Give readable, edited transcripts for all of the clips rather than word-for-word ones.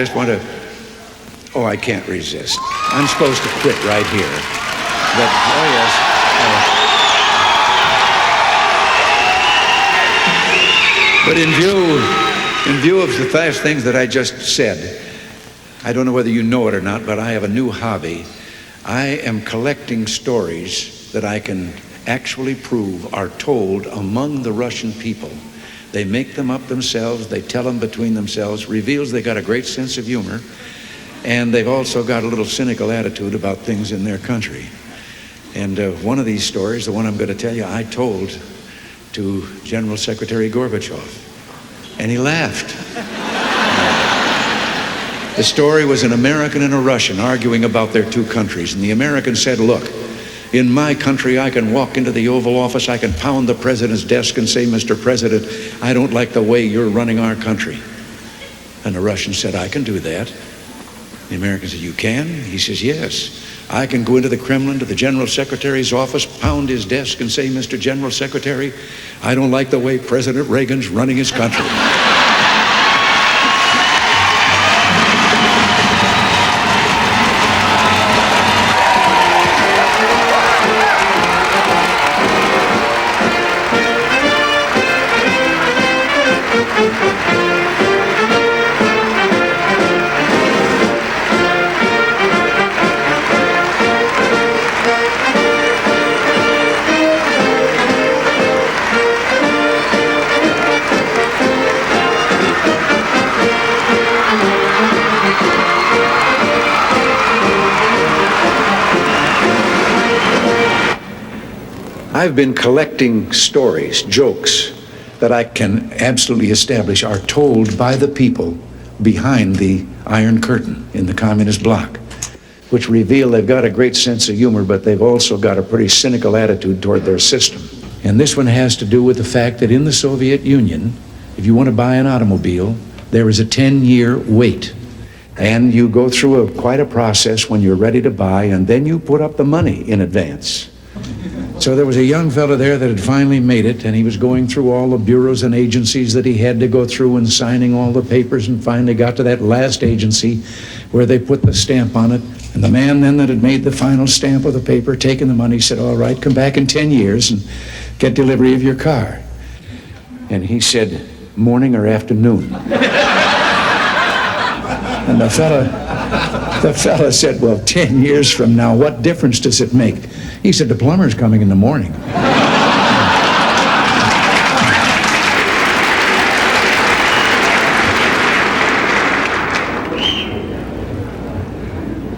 just want to... Oh, I can't resist. I'm supposed to quit right here. But, oh, yes. But in view of the fast things that I just said, I don't know whether you know it or not, but I have a new hobby. I am collecting stories that I can actually prove are told among the Russian people. They make them up themselves, they tell them between themselves, reveals they got a great sense of humor, and they've also got a little cynical attitude about things in their country. And one of these stories, the one I'm going to tell you, I told to General Secretary Gorbachev, and he laughed. The story was an American and a Russian arguing about their two countries, and the American said, look, in my country, I can walk into the Oval Office, I can pound the president's desk and say, Mr. President, I don't like the way you're running our country. And the Russian said, I can do that. The American said, you can? He says, yes. I can go into the Kremlin, to the General Secretary's office, pound his desk and say, Mr. General Secretary, I don't like the way President Reagan's running his country. I've been collecting stories, jokes, that I can absolutely establish are told by the people behind the Iron Curtain in the communist bloc, which reveal they've got a great sense of humor, but they've also got a pretty cynical attitude toward their system. And this one has to do with the fact that in the Soviet Union, if you want to buy an automobile, there is a 10-year wait. And you go through quite a process when you're ready to buy, and then you put up the money in advance. So there was a young fellow there that had finally made it, and he was going through all the bureaus and agencies that he had to go through and signing all the papers, and finally got to that last agency where they put the stamp on it. And the man then that had made the final stamp of the paper, taking the money, said, all right, come back in 10 years and get delivery of your car. And he said, morning or afternoon? And the fella said, well, 10 years from now, what difference does it make? He said, the plumber's coming in the morning.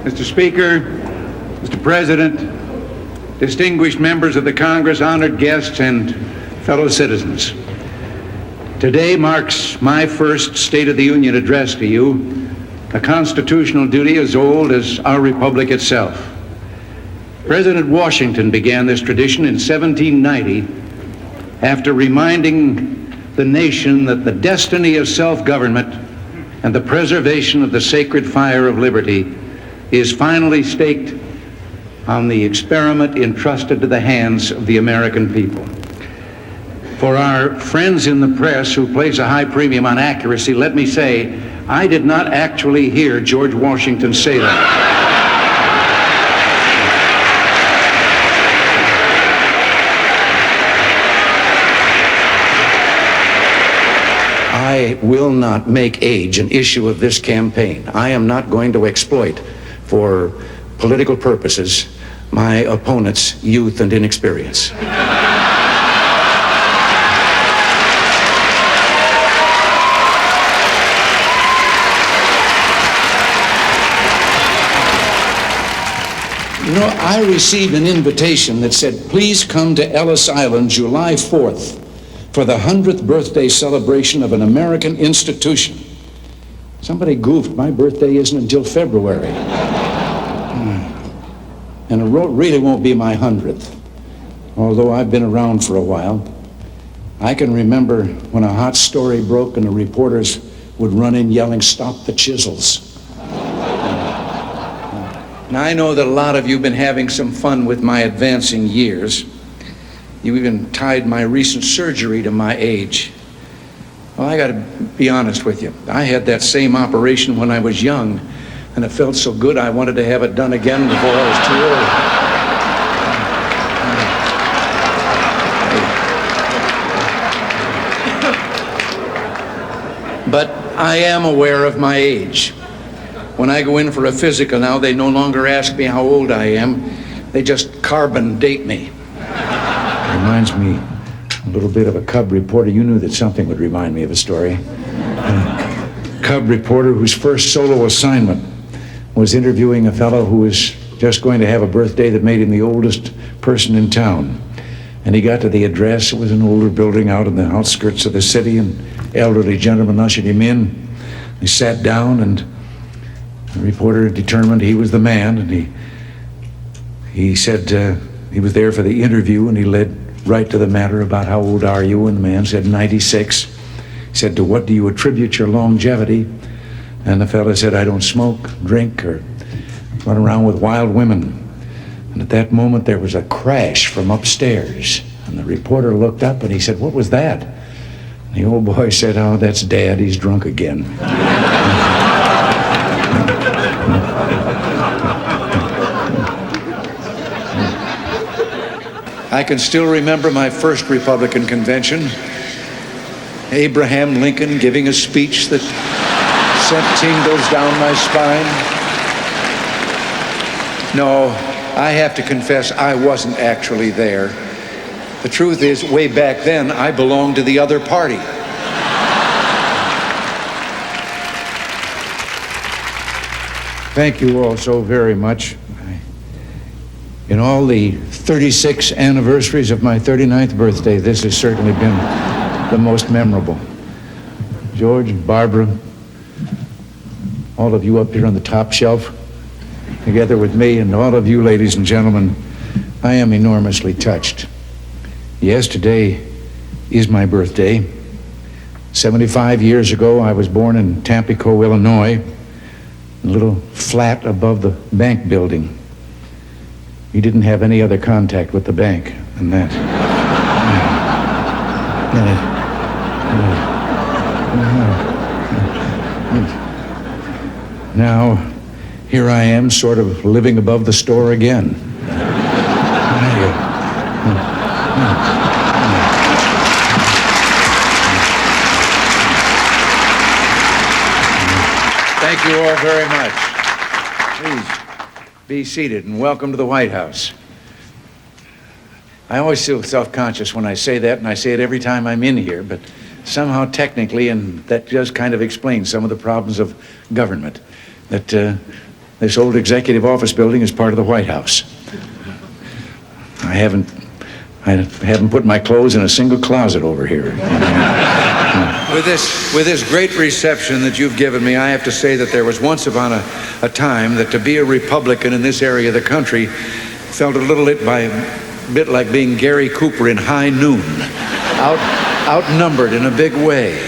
Mr. Speaker, Mr. President, distinguished members of the Congress, honored guests, and fellow citizens. Today marks my first State of the Union address to you, a constitutional duty as old as our republic itself. President Washington began this tradition in 1790 after reminding the nation that the destiny of self-government and the preservation of the sacred fire of liberty is finally staked on the experiment entrusted to the hands of the American people. For our friends in the press who place a high premium on accuracy, let me say, I did not actually hear George Washington say that. I will not make age an issue of this campaign. I am not going to exploit, for political purposes, my opponent's youth and inexperience. You know, I received an invitation that said, please come to Ellis Island July 4th for the 100th birthday celebration of an American institution. Somebody goofed. My birthday isn't until February. And it really won't be my 100th, although I've been around for a while. I can remember when a hot story broke and the reporters would run in yelling, stop the chisels. Now, I know that a lot of you have been having some fun with my advancing years. You even tied my recent surgery to my age. Well, I got to be honest with you. I had that same operation when I was young, and it felt so good I wanted to have it done again before I was too old. But I am aware of my age. When I go in for a physical now, they no longer ask me how old I am. They just carbon date me. Reminds me a little bit of a cub reporter. You knew that something would remind me of a story. A cub reporter whose first solo assignment was interviewing a fellow who was just going to have a birthday that made him the oldest person in town. And he got to the address. It was an older building out in the outskirts of the city, and an elderly gentleman ushered him in. He sat down, and the reporter determined he was the man, and he said he was there for the interview, and he led right to the matter about how old are you, and the man said 96. He said, to what do you attribute your longevity? And the fellow said, I don't smoke, drink, or run around with wild women. And at that moment there was a crash from upstairs, and the reporter looked up and he said, what was that? And the old boy said, oh, that's Dad, he's drunk again. I can still remember my first Republican convention. Abraham Lincoln giving a speech that sent tingles down my spine. No, I have to confess I wasn't actually there. The truth is, way back then, I belonged to the other party. Thank you all so very much. In all the 36 anniversaries of my 39th birthday, this has certainly been the most memorable. George and Barbara, all of you up here on the top shelf, together with me, and all of you, ladies and gentlemen, I am enormously touched. Yes, today is my birthday. 75 years ago, I was born in Tampico, Illinois, a little flat above the bank building. He didn't have any other contact with the bank than that. Now, here I am, sort of living above the store again. Thank you all very much. Please. Be seated, and welcome to the White House. I always feel self-conscious when I say that, and I say it every time I'm in here, but somehow technically, and that just kind of explains some of the problems of government, that this old executive office building is part of the White House. I haven't put my clothes in a single closet over here. With this great reception that you've given me, I have to say that there was once upon a time that to be a Republican in this area of the country felt a little bit like being Gary Cooper in High Noon, outnumbered in a big way.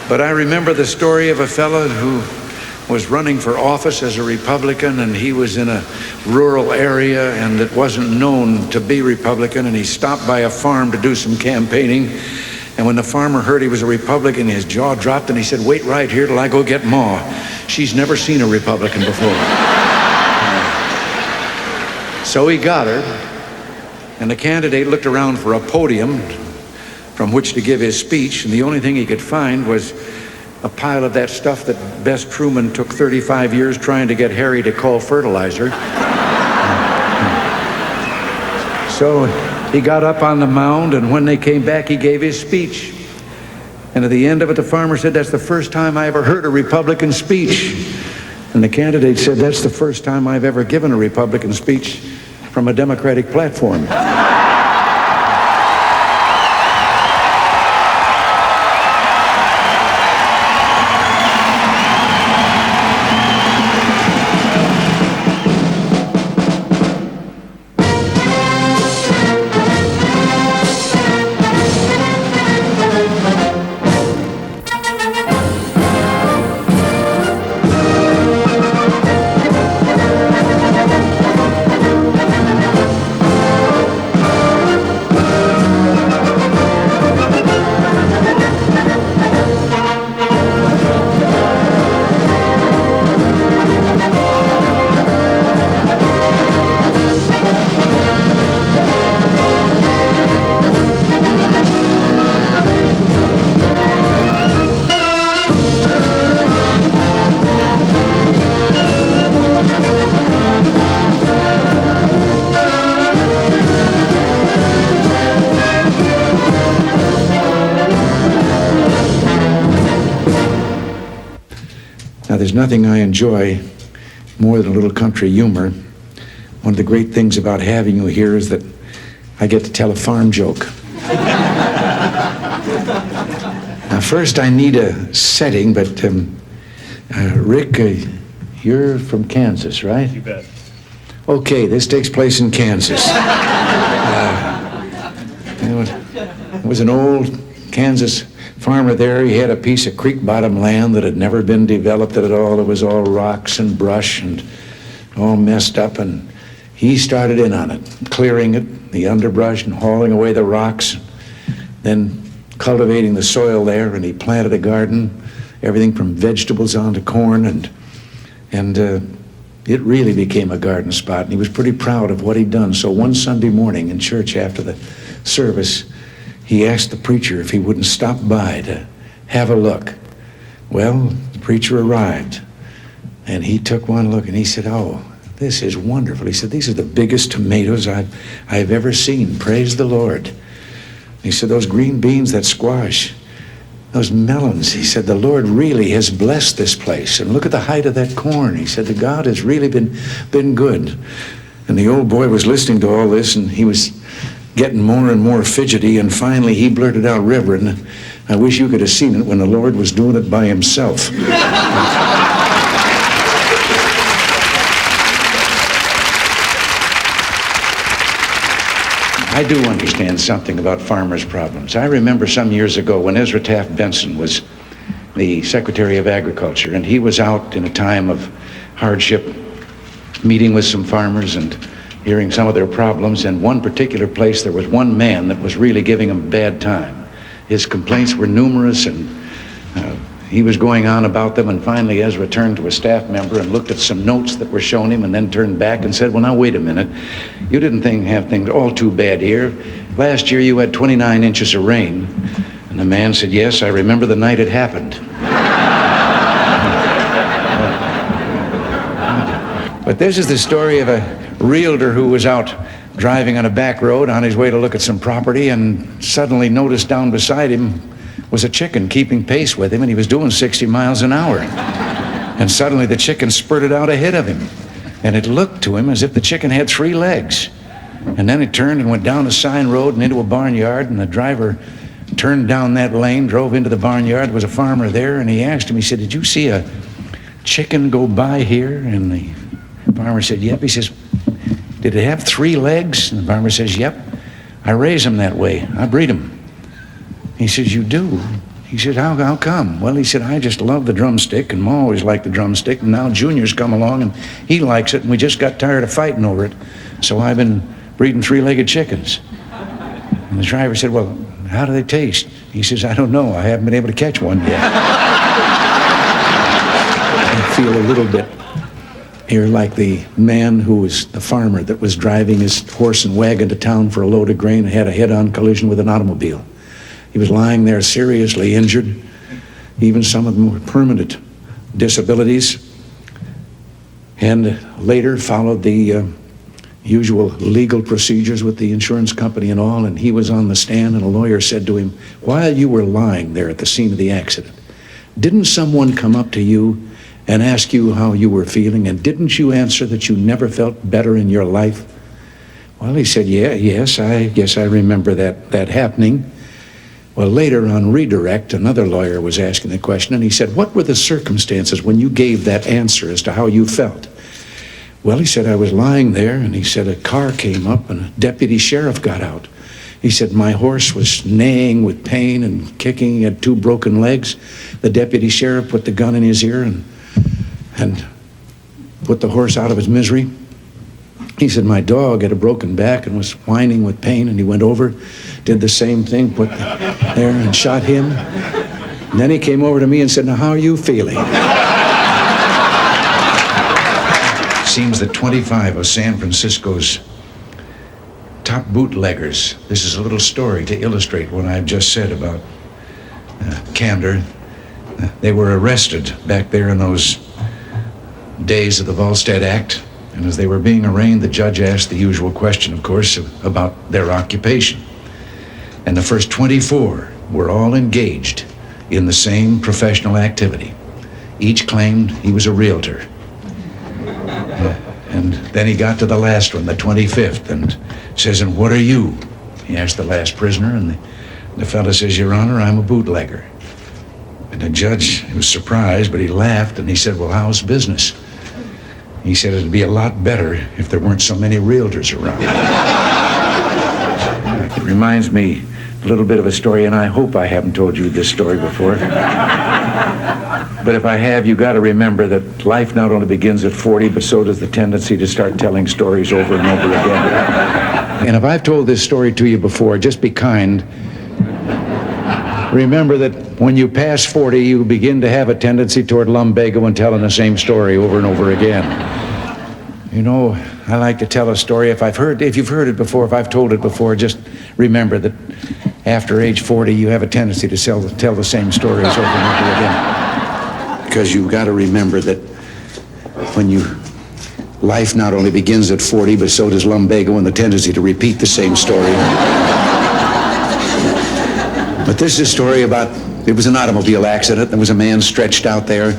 But I remember the story of a fellow who was running for office as a Republican, and he was in a rural area and it wasn't known to be Republican, and he stopped by a farm to do some campaigning. And when the farmer heard he was a Republican, his jaw dropped, and he said, wait right here till I go get Ma. She's never seen a Republican before. So he got her, and the candidate looked around for a podium from which to give his speech, and the only thing he could find was a pile of that stuff that Bess Truman took 35 years trying to get Harry to call fertilizer. So he got up on the mound, and when they came back, he gave his speech. And at the end of it, the farmer said, that's the first time I ever heard a Republican speech. And the candidate said, that's the first time I've ever given a Republican speech from a Democratic platform. nothing I enjoy more than a little country humor. One of the great things about having you here is that I get to tell a farm joke. Now, first I need a setting, but Rick, you're from Kansas, right? You bet. Okay, this takes place in Kansas. It was an old Kansas farmer there. He had a piece of creek bottom land that had never been developed at all. It was all rocks and brush and all messed up, and he started in on it, clearing it, the underbrush, and hauling away the rocks, then cultivating the soil there, and he planted a garden, everything from vegetables on to corn, and it really became a garden spot, and he was pretty proud of what he'd done. So one Sunday morning in church after the service, he asked the preacher if he wouldn't stop by to have a look. Well, the preacher arrived, and he took one look, and he said, "Oh, this is wonderful." He said, "These are the biggest tomatoes I've ever seen. Praise the Lord." He said, "Those green beans, that squash, those melons," he said, "the Lord really has blessed this place. And look at the height of that corn." He said, "The God has really been good." And the old boy was listening to all this, and he was getting more and more fidgety, and finally he blurted out, "Reverend, I wish you could have seen it when the Lord was doing it by himself." I do understand something about farmers' problems. I remember some years ago when Ezra Taft Benson was the Secretary of Agriculture, and he was out in a time of hardship, meeting with some farmers and hearing some of their problems. In one particular place, there was one man that was really giving him a bad time. His complaints were numerous, and he was going on about them, and finally Ezra turned to a staff member and looked at some notes that were shown him, and then turned back and said, "Well, now wait a minute. You didn't have things all too bad here. Last year you had 29 inches of rain." And the man said, "Yes, I remember the night it happened." But this is the story of a realtor who was out driving on a back road on his way to look at some property, and suddenly noticed down beside him was a chicken keeping pace with him, and he was doing 60 miles an hour. And suddenly the chicken spurted out ahead of him, and it looked to him as if the chicken had 3 legs. And then it turned and went down a sign road and into a barnyard, and the driver turned down that lane, drove into the barnyard. There was a farmer there, and he asked him, he said, "Did you see a chicken go by here?" And the farmer said, "Yep." He says, "Did it have 3 legs?" And the farmer says, "Yep. I raise them that way. I breed them." He says, "You do?" He said, how come?" "Well," he said, "I just love the drumstick, and Ma always liked the drumstick, and now Junior's come along, and he likes it, and we just got tired of fighting over it, so I've been breeding 3-legged chickens." And the driver said, "Well, how do they taste?" He says, "I don't know. I haven't been able to catch one yet." I feel a little bit here like the man who was the farmer that was driving his horse and wagon to town for a load of grain and had a head-on collision with an automobile. He was lying there seriously injured. Even some of them were permanent disabilities. And later followed the usual legal procedures with the insurance company and all, and he was on the stand, and a lawyer said to him, "While you were lying there at the scene of the accident, didn't someone come up to you and ask you how you were feeling, and didn't you answer that you never felt better in your life?" Well, he said, yes, I guess I remember that happening. Well, later on redirect, another lawyer was asking the question, and he said, "What were the circumstances when you gave that answer as to how you felt?" Well, he said, "I was lying there," and he said, "a car came up and a deputy sheriff got out. He said, my horse was neighing with pain and kicking. He had 2 broken legs. The deputy sheriff put the gun in his ear and put the horse out of his misery. He said, my dog had a broken back and was whining with pain, and he went over, did the same thing, put there and shot him. And then he came over to me and said, now, how are you feeling?" It seems that 25 of San Francisco's top bootleggers, this is a little story to illustrate what I've just said about candor. They were arrested back there in those days of the Volstead Act. And as they were being arraigned, the judge asked the usual question, of course, about their occupation. And the first 24 were all engaged in the same professional activity. Each claimed he was a realtor. And then he got to the last one, the 25th, and says, "And what are you?" He asked the last prisoner, and the fellow says, "Your Honor, I'm a bootlegger." And the judge was surprised, but he laughed, and he said, "Well, how's business?" He said, "It'd be a lot better if there weren't so many realtors around." It reminds me a little bit of a story, and I hope I haven't told you this story before. But if I have, you got to remember that life not only begins at 40, but so does the tendency to start telling stories over and over again. And if I've told this story to you before, just be kind. Remember that when you pass 40, you begin to have a tendency toward lumbago and telling the same story over and over again. You know, I like to tell a story. If you've heard it before, if I've told it before, just remember that after age 40, you have a tendency to tell the same stories over and over again. Because you've got to remember that life not only begins at 40, but so does lumbago and the tendency to repeat the same story. But this is a story about, it was an automobile accident. There was a man stretched out there,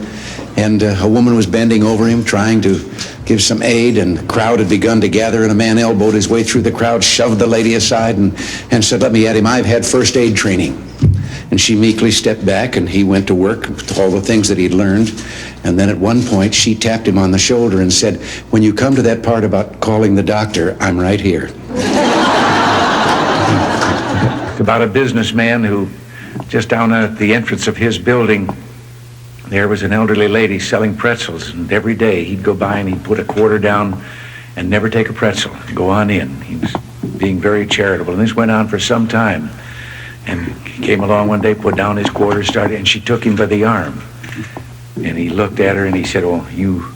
and a woman was bending over him, trying to give some aid, and the crowd had begun to gather, and a man elbowed his way through the crowd, shoved the lady aside, and said, "Let me at him. I've had first aid training." And she meekly stepped back, and he went to work with all the things that he'd learned. And then at one point, she tapped him on the shoulder and said, "When you come to that part about calling the doctor, I'm right here." It's about a businessman who, just down at the entrance of his building, there was an elderly lady selling pretzels. And every day he'd go by and he'd put a quarter down and never take a pretzel. Go on in. He was being very charitable. And this went on for some time. And he came along one day, put down his quarter, and she took him by the arm. And he looked at her and he said, "Oh, you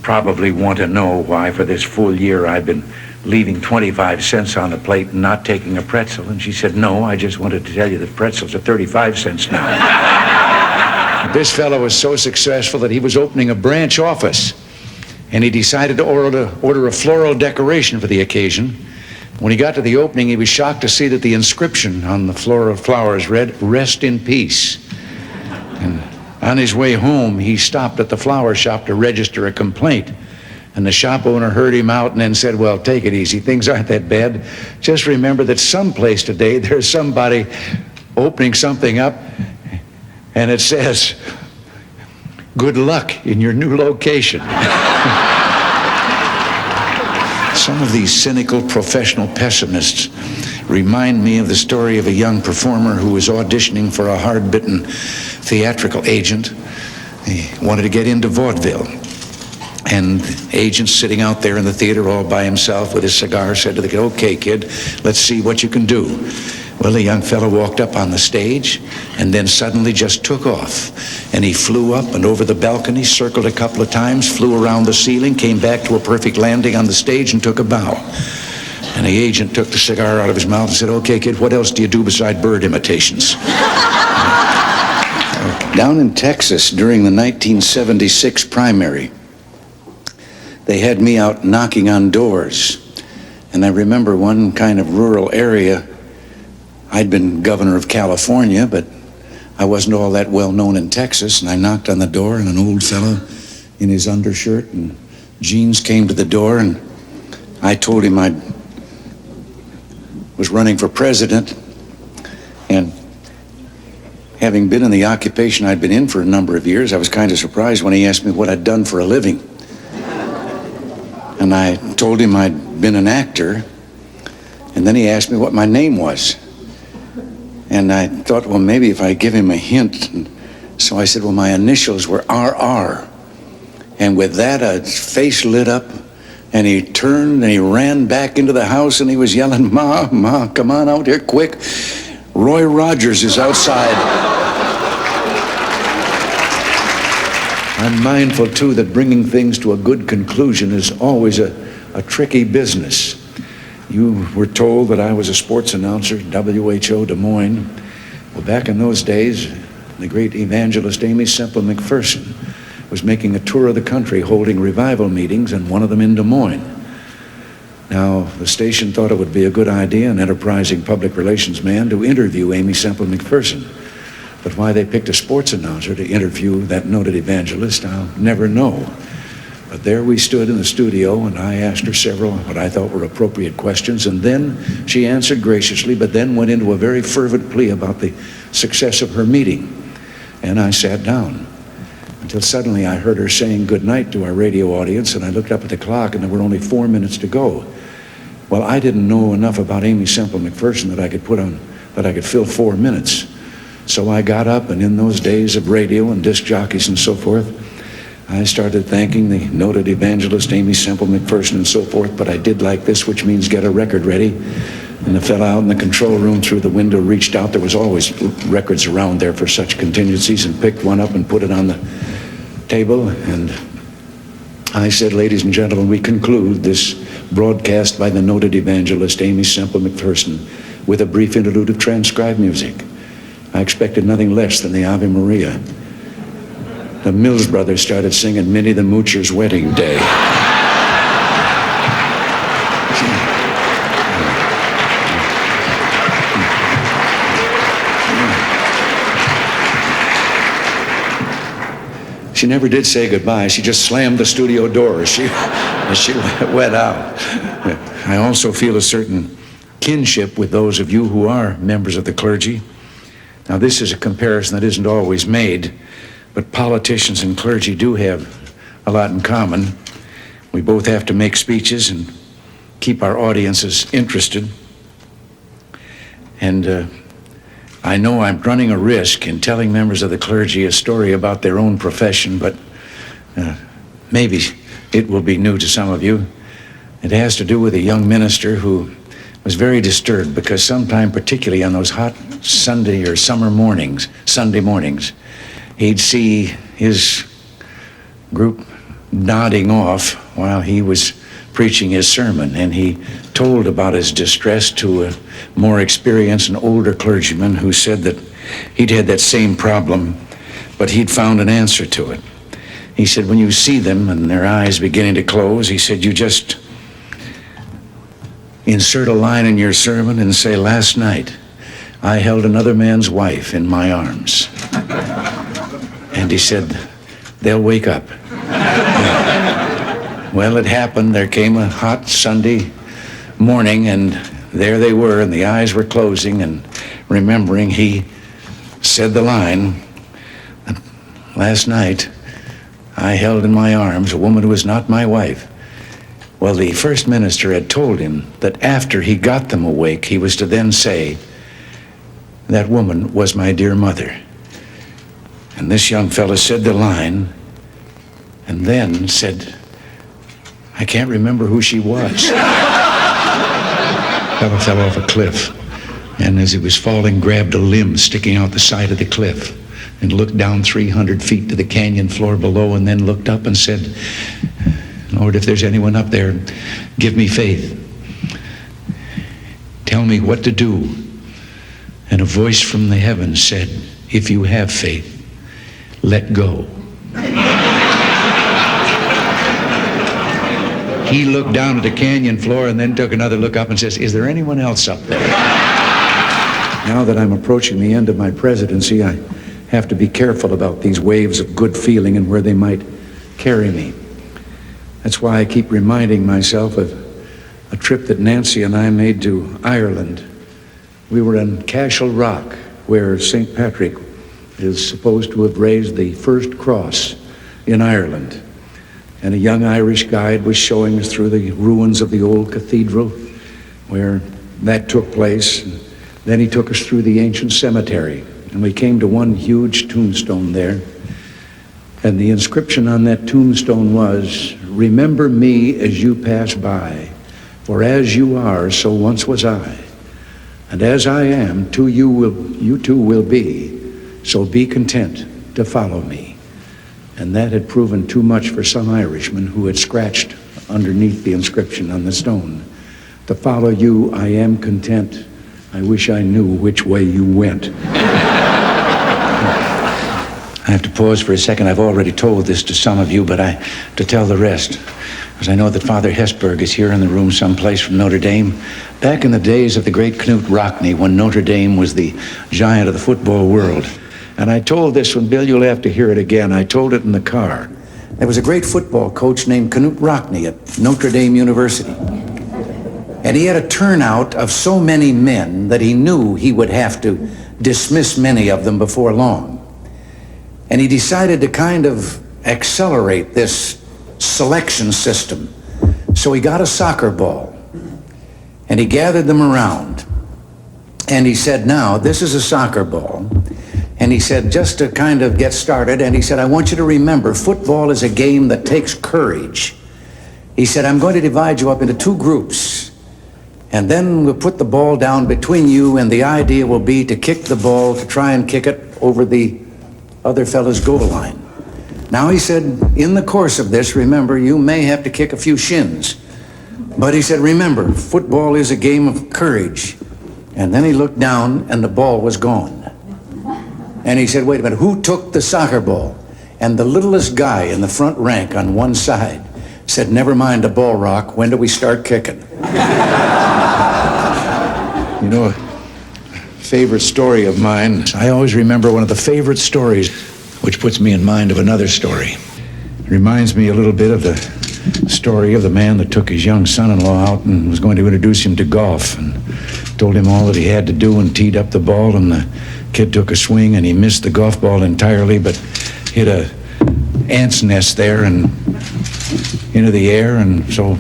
probably want to know why for this full year I've been leaving 25 cents on the plate and not taking a pretzel." And she said, "No, I just wanted to tell you that pretzels are 35 cents now. This fellow was so successful that he was opening a branch office, and he decided to order a floral decoration for the occasion. When he got to the opening, he was shocked to see that the inscription on the floral flowers read, "Rest in peace." And on his way home, he stopped at the flower shop to register a complaint. And the shop owner heard him out and then said, "Well, take it easy. Things aren't that bad. Just remember that someplace today there's somebody opening something up, and it says, 'Good luck in your new location.'" Some of these cynical professional pessimists remind me of the story of a young performer who was auditioning for a hard-bitten theatrical agent. He wanted to get into vaudeville. And the agent, sitting out there in the theater all by himself with his cigar, said to the kid, "Okay, kid, let's see what you can do." Well, the young fellow walked up on the stage and then suddenly just took off. And he flew up and over the balcony, circled a couple of times, flew around the ceiling, came back to a perfect landing on the stage and took a bow. And the agent took the cigar out of his mouth and said, "Okay, kid, what else do you do beside bird imitations?" Down in Texas during the 1976 primary, they had me out knocking on doors. And I remember one kind of rural area. I'd been governor of California, but I wasn't all that well known in Texas. And I knocked on the door, and an old fellow in his undershirt and jeans came to the door, and I told him I was running for president. And having been in the occupation I'd been in for a number of years, I was kind of surprised when he asked me what I'd done for a living. And I told him I'd been an actor, and then he asked me what my name was. And I thought, well, maybe if I give him a hint. And so I said, well, my initials were RR. And with that, his face lit up, and he turned and he ran back into the house, and he was yelling, "Ma, Ma, come on out here quick. Roy Rogers is outside." I'm mindful, too, that bringing things to a good conclusion is always a tricky business. You were told that I was a sports announcer, WHO Des Moines. Well, back in those days, the great evangelist Amy Semple McPherson was making a tour of the country holding revival meetings, and one of them in Des Moines. Now, the station thought it would be a good idea, an enterprising public relations man, to interview Amy Semple McPherson. But why they picked a sports announcer to interview that noted evangelist, I'll never know. But there we stood in the studio, and I asked her several what I thought were appropriate questions, and then she answered graciously, but then went into a very fervent plea about the success of her meeting. And I sat down until suddenly I heard her saying good night to our radio audience, and I looked up at the clock, and there were only 4 minutes to go. Well, I didn't know enough about Amy Semple McPherson that I could fill 4 minutes. So I got up, and in those days of radio and disc jockeys and so forth, I started thanking the noted evangelist Amy Semple McPherson and so forth, but I did like this, which means get a record ready. And the fellow out in the control room through the window reached out. There was always records around there for such contingencies, and picked one up and put it on the table. And I said, ladies and gentlemen, we conclude this broadcast by the noted evangelist Amy Semple McPherson with a brief interlude of transcribed music. I expected nothing less than the Ave Maria. The Mills Brothers started singing Minnie the Moocher's Wedding Day. She never did say goodbye. She just slammed the studio door as she went out. I also feel a certain kinship with those of you who are members of the clergy. Now, this is a comparison that isn't always made, but politicians and clergy do have a lot in common. We both have to make speeches and keep our audiences interested. And I know I'm running a risk in telling members of the clergy a story about their own profession, but maybe it will be new to some of you. It has to do with a young minister who was very disturbed because sometime, particularly on those hot Sunday or Sunday mornings, he'd see his group nodding off while he was preaching his sermon, and he told about his distress to a more experienced and older clergyman who said that he'd had that same problem, but he'd found an answer to it. He said, when you see them and their eyes beginning to close, he said, you just insert a line in your sermon and say, last night I held another man's wife in my arms. And he said, they'll wake up. Well, it happened. There came a hot Sunday morning, and there they were, and the eyes were closing, and remembering, he said the line, last night I held in my arms a woman who was not my wife. Well, the first minister had told him that after he got them awake, he was to then say, that woman was my dear mother. And this young fellow said the line, and then said, I can't remember who she was. Fellow fell off a cliff, and as he was falling, grabbed a limb sticking out the side of the cliff and looked down 300 feet to the canyon floor below, and then looked up and said, Lord, if there's anyone up there, give me faith. Tell me what to do. And a voice from the heavens said, if you have faith, let go. He looked down at the canyon floor and then took another look up and says, is there anyone else up there? Now that I'm approaching the end of my presidency, I have to be careful about these waves of good feeling and where they might carry me. That's why I keep reminding myself of a trip that Nancy and I made to Ireland. We were in Cashel Rock, where St. Patrick is supposed to have raised the first cross in Ireland. And a young Irish guide was showing us through the ruins of the old cathedral where that took place. And then he took us through the ancient cemetery, and we came to one huge tombstone there. And the inscription on that tombstone was, remember me as you pass by, for as you are, so once was I. And as I am, you too will be, so be content to follow me. And that had proven too much for some Irishmen who had scratched underneath the inscription on the stone. To follow you, I am content. I wish I knew which way you went. I have to pause for a second. I've already told this to some of you, but to tell the rest, because I know that Father Hesburgh is here in the room someplace from Notre Dame. Back in the days of the great Knut Rockne, when Notre Dame was the giant of the football world, And I told this one, Bill, you'll have to hear it again. I told it in the car. There was a great football coach named Knut Rockne at Notre Dame University. And he had a turnout of so many men that he knew he would have to dismiss many of them before long. And he decided to kind of accelerate this selection system. So he got a soccer ball and he gathered them around. And he said, now, this is a soccer ball. And he said, just to kind of get started, and he said, I want you to remember, football is a game that takes courage. He said, I'm going to divide you up into two groups. And then we'll put the ball down between you, and the idea will be to kick the ball, to try and kick it over the other fellow's goal line. Now, he said, in the course of this, remember, you may have to kick a few shins. But he said, remember, football is a game of courage. And then he looked down, and the ball was gone. And he said, wait a minute, who took the soccer ball? And the littlest guy in the front rank on one side said, never mind the ball rock, when do we start kicking? You know, a favorite story of mine, I always remember one of the favorite stories, which puts me in mind of another story. It reminds me a little bit of the story of the man that took his young son-in-law out and was going to introduce him to golf and told him all that he had to do and teed up the ball, and the kid took a swing and he missed the golf ball entirely but hit a ant's nest there and into the air, and so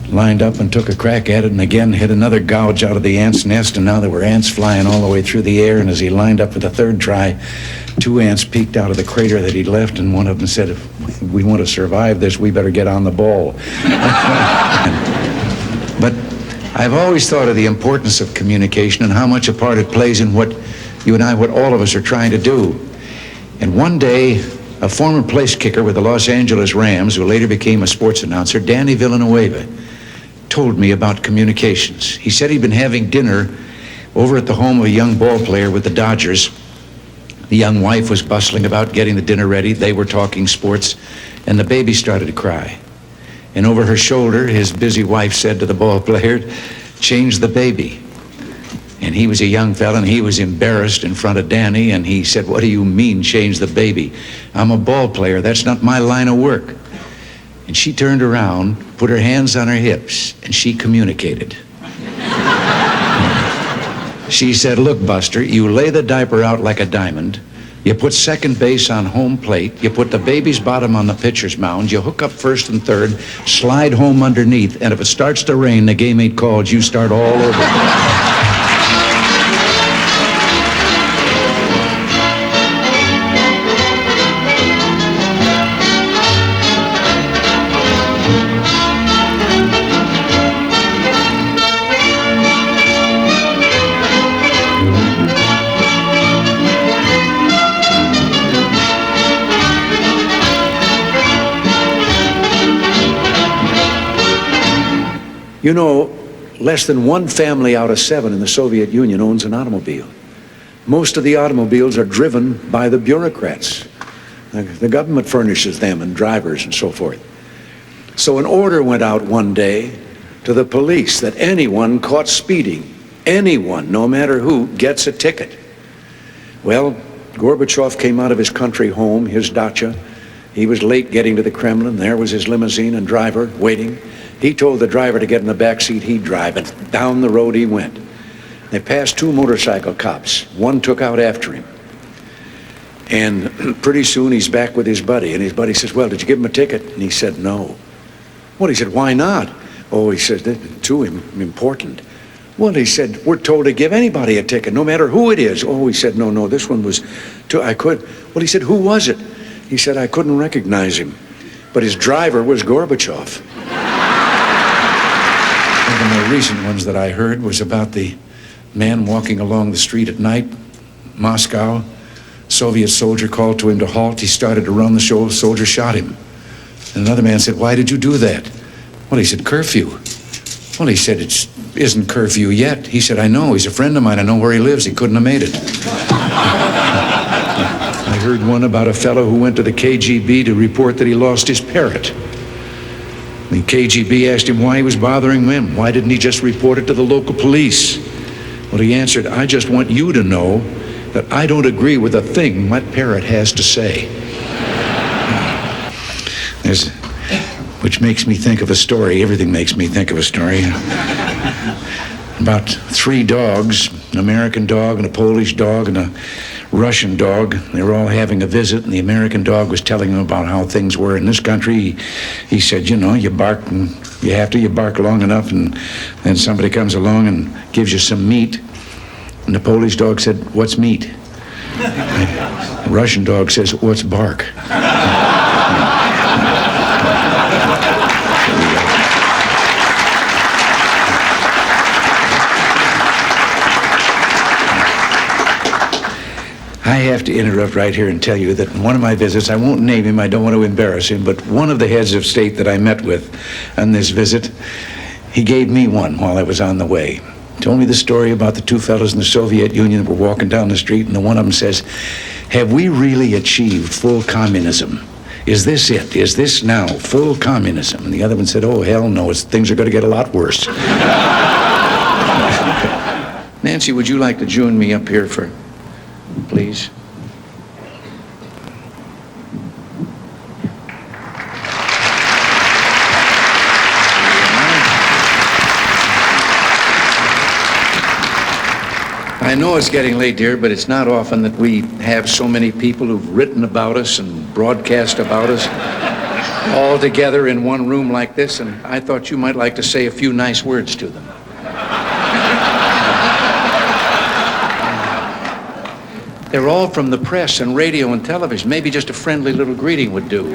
lined up and took a crack at it and again hit another gouge out of the ant's nest, and now there were ants flying all the way through the air, and as he lined up for the third try, two ants peeked out of the crater that he'd left, and one of them said, if we want to survive this, we better get on the ball. But I've always thought of the importance of communication and how much a part it plays in what you and I, what all of us are trying to do. And one day, a former place kicker with the Los Angeles Rams, who later became a sports announcer, Danny Villanueva, told me about communications. He said he'd been having dinner over at the home of a young ball player with the Dodgers. The young wife was bustling about getting the dinner ready. They were talking sports, and the baby started to cry. And over her shoulder, his busy wife said to the ball player, change the baby. And he was a young fella, and he was embarrassed in front of Danny, and he said, what do you mean, change the baby? I'm a ball player. That's not my line of work. And she turned around, put her hands on her hips, and she communicated. She said, look, Buster, you lay the diaper out like a diamond. You put second base on home plate. You put the baby's bottom on the pitcher's mound. You hook up first and third, slide home underneath, and if it starts to rain, the game ain't called. You start all over. You know, less than one family out of 7 in the Soviet Union owns an automobile. Most of the automobiles are driven by the bureaucrats. The government furnishes them and drivers and so forth. So an order went out one day to the police that anyone caught speeding, anyone, no matter who, gets a ticket. Well, Gorbachev came out of his country home, his dacha. He was late getting to the Kremlin. There was his limousine and driver waiting. He told the driver to get in the back seat, he'd drive, and down the road he went. They passed 2 motorcycle cops. One took out after him. And pretty soon he's back with his buddy, and his buddy says, well, did you give him a ticket? And he said, no. Well, he said, why not? Oh, he said, too important. Well, he said, we're told to give anybody a ticket, no matter who it is. Oh, he said, no, this one was I could. Well, he said, who was it? He said, I couldn't recognize him. But his driver was Gorbachev. One of the more recent ones that I heard was about the man walking along the street at night, Moscow. Soviet soldier called to him to halt. He started to run. The soldier shot him. And another man said, why did you do that? Well, he said, curfew. Well, he said, it isn't curfew yet. He said, I know. He's a friend of mine. I know where he lives. He couldn't have made it. I heard one about a fellow who went to the KGB to report that he lost his parrot. The KGB asked him why he was bothering them. Why didn't he just report it to the local police? Well, he answered, I just want you to know that I don't agree with a thing my parrot has to say. Which makes me think of a story. Everything makes me think of a story. About 3 dogs, an American dog and a Polish dog and a Russian dog. They were all having a visit, and the American dog was telling them about how things were in this country. He said, you know, you bark and you bark long enough, and then somebody comes along and gives you some meat. And the Polish dog said, what's meat? The Russian dog says, what's bark? I have to interrupt right here and tell you that in one of my visits, I won't name him, I don't want to embarrass him, but one of the heads of state that I met with on this visit, he gave me one while I was on the way. Told me the story about the 2 fellows in the Soviet Union that were walking down the street, and the one of them says, have we really achieved full communism? Is this it? Is this now full communism? And the other one said, oh, hell no, things are going to get a lot worse. Nancy, would you like to join me up here please? I know it's getting late, dear, but it's not often that we have so many people who've written about us and broadcast about us all together in one room like this, and I thought you might like to say a few nice words to them. They're all from the press and radio and television. Maybe just a friendly little greeting would do.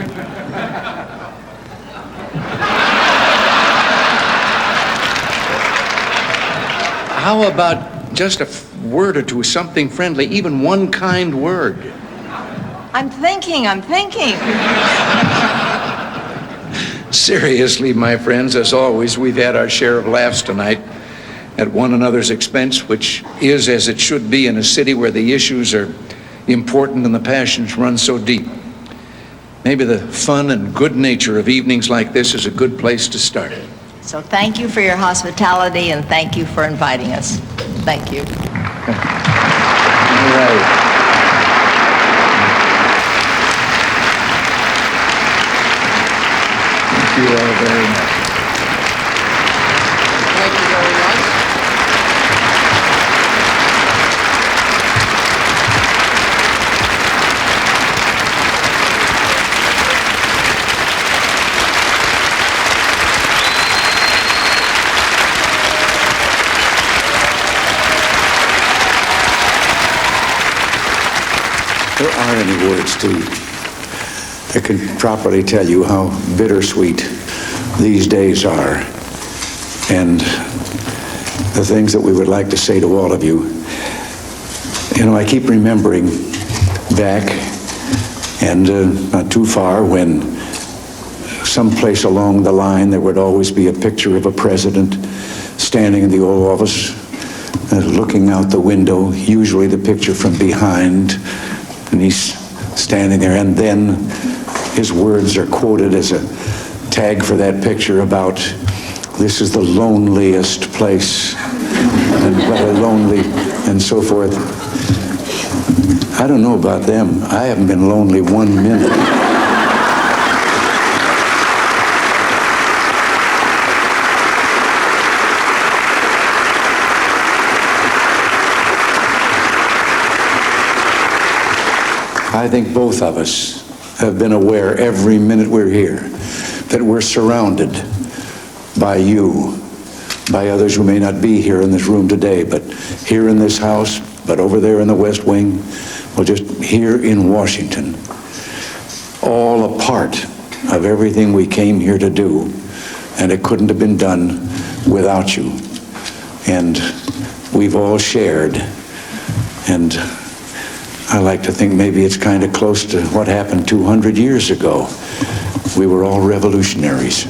How about just a word or two, something friendly, even one kind word? I'm thinking. Seriously, my friends, as always, we've had our share of laughs tonight at one another's expense, which is as it should be in a city where the issues are important and the passions run so deep. Maybe the fun and good nature of evenings like this is a good place to start. So thank you for your hospitality, and thank you for inviting us. Thank you. All right. Thank you all very much. Thank you very much. There aren't any words that can properly tell you how bittersweet these days are, and the things that we would like to say to all of you. You know, I keep remembering back, and not too far, when someplace along the line there would always be a picture of a president standing in the Oval Office, looking out the window, usually the picture from behind, and he's standing there, and then his words are quoted as a tag for that picture about, this is the loneliest place, and what a lonely, and so forth. I don't know about them. I haven't been lonely 1 minute. I think both of us have been aware every minute we're here that we're surrounded by you, by others who may not be here in this room today, but here in this house, but over there in the West Wing, well, just here in Washington, all a part of everything we came here to do, and it couldn't have been done without you. And we've all shared, and I like to think maybe it's kind of close to what happened 200 years ago. We were all revolutionaries,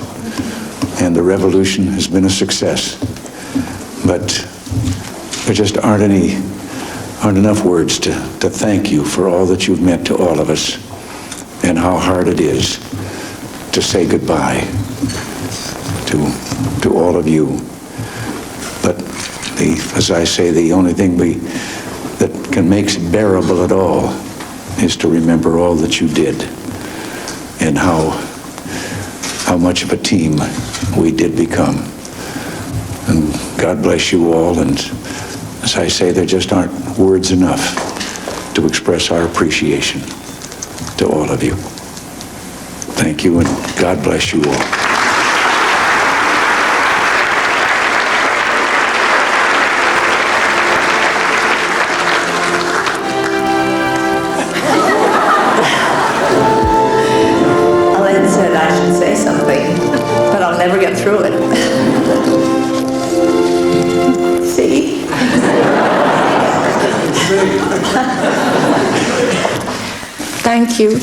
and the revolution has been a success. But there just aren't enough words to thank you for all that you've meant to all of us, and how hard it is to say goodbye to all of you. But as I say, the only thing that can make it bearable at all is to remember all that you did and how much of a team we did become. And God bless you all. And as I say, there just aren't words enough to express our appreciation to all of you. Thank you, and God bless you all. Ellen said I should say something, but I'll never get through it. See? Thank you.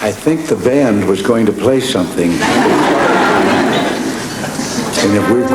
I think the band was going to play something. And if we're